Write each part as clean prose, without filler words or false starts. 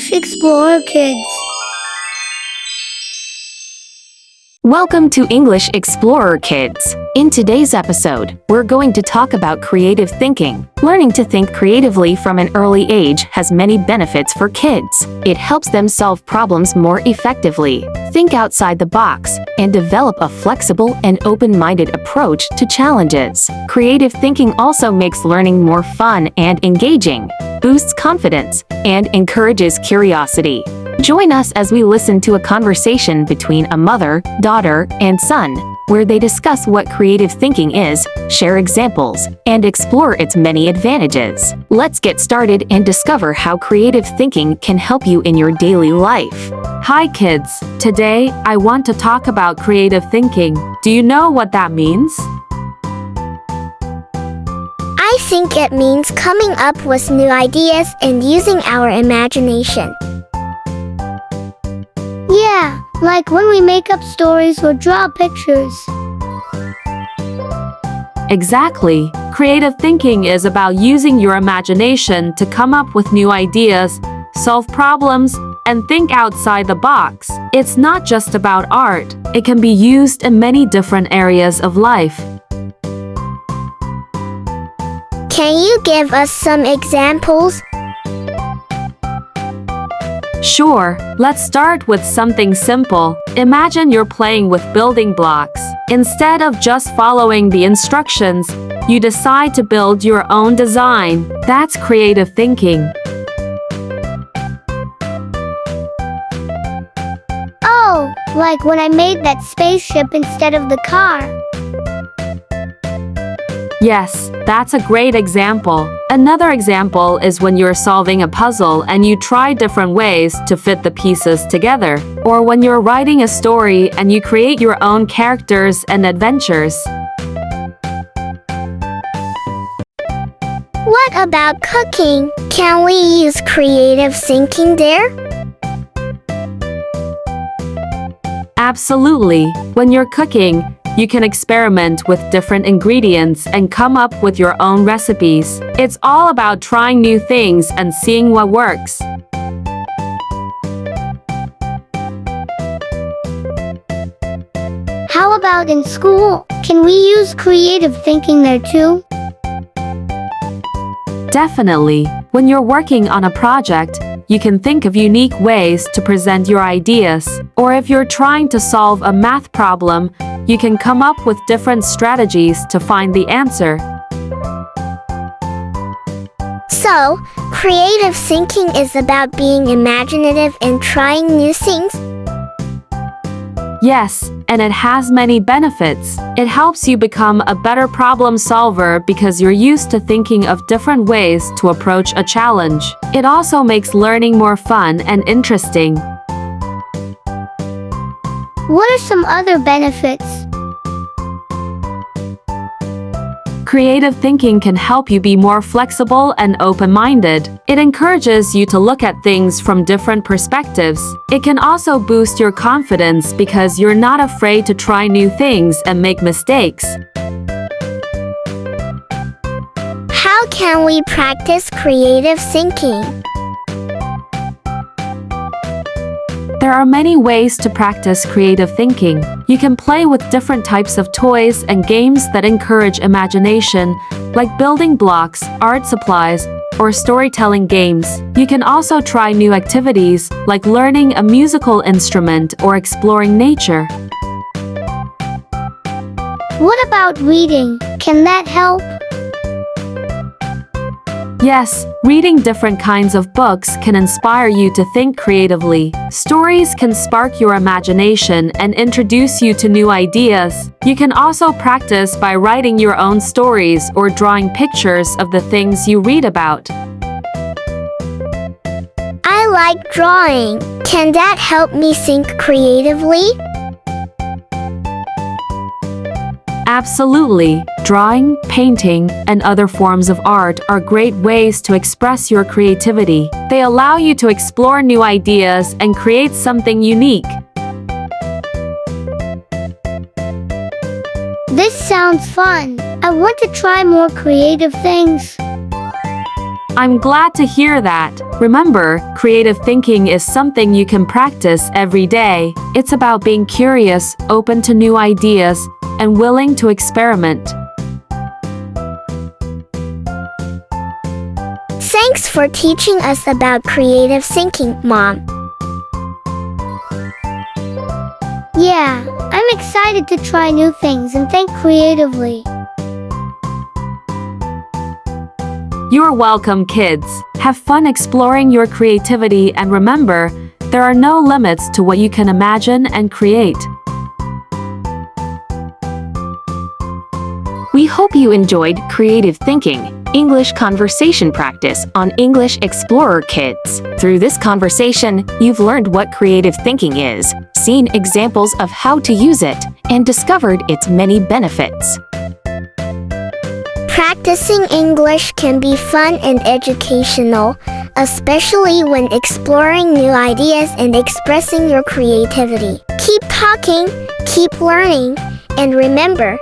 English Explorer Kids. Welcome to English Explorer Kids. In today's episode, we're going to talk about creative thinking. Learning to think creatively from an early age has many benefits for kids. It helps them solve problems more effectively, think outside the box, and develop a flexible and open-minded approach to challenges. Creative thinking also makes learning more fun and engaging, boosts confidence, and encourages curiosity. Join us as we listen to a conversation between a mother, daughter, and son, where they discuss what creative thinking is, share examples, and explore its many advantages. Let's get started and discover how creative thinking can help you in your daily life. Hi kids! Today, I want to talk about creative thinking. Do you know what that means? I think it means coming up with new ideas and using our imagination. Yeah, like when we make up stories or draw pictures. Exactly. Creative thinking is about using your imagination to come up with new ideas, solve problems, and think outside the box. It's not just about art. It can be used in many different areas of life. Can you give us some examples? Sure, let's start with something simple. Imagine you're playing with building blocks. Instead of just following the instructions, you decide to build your own design. That's creative thinking. Oh, like when I made that spaceship instead of the car. Yes, that's a great example. Another example is when you're solving a puzzle and you try different ways to fit the pieces together. Or when you're writing a story and you create your own characters and adventures. What about cooking? Can we use creative thinking there? Absolutely. When you're cooking, you can experiment with different ingredients and come up with your own recipes. It's all about trying new things and seeing what works. How about in school? Can we use creative thinking there too? Definitely. When you're working on a project, you can think of unique ways to present your ideas. Or if you're trying to solve a math problem, you can come up with different strategies to find the answer. So, creative thinking is about being imaginative and trying new things? Yes, and it has many benefits. It helps you become a better problem solver because you're used to thinking of different ways to approach a challenge. It also makes learning more fun and interesting. What are some other benefits? Creative thinking can help you be more flexible and open-minded. It encourages you to look at things from different perspectives. It can also boost your confidence because you're not afraid to try new things and make mistakes. How can we practice creative thinking? There are many ways to practice creative thinking. You can play with different types of toys and games that encourage imagination, like building blocks, art supplies, or storytelling games. You can also try new activities, like learning a musical instrument or exploring nature. What about reading? Can that help? Yes, reading different kinds of books can inspire you to think creatively. Stories can spark your imagination and introduce you to new ideas. You can also practice by writing your own stories or drawing pictures of the things you read about. I like drawing. Can that help me think creatively? Absolutely. Drawing, painting, and other forms of art are great ways to express your creativity. They allow you to explore new ideas and create something unique. This sounds fun. I want to try more creative things. I'm glad to hear that. Remember, creative thinking is something you can practice every day. It's about being curious, open to new ideas, and willing to experiment. Thanks for teaching us about creative thinking, Mom. Yeah, I'm excited to try new things and think creatively. You're welcome, kids. Have fun exploring your creativity and remember, there are no limits to what you can imagine and create. We hope you enjoyed Creative Thinking, English conversation practice on English Explorer Kids. Through this conversation, you've learned what creative thinking is, seen examples of how to use it, and discovered its many benefits. Practicing English can be fun and educational, especially when exploring new ideas and expressing your creativity. Keep talking, keep learning, and remember,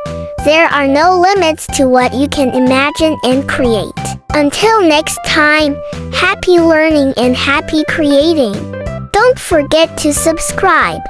there are no limits to what you can imagine and create. Until next time, happy learning and happy creating. Don't forget to subscribe.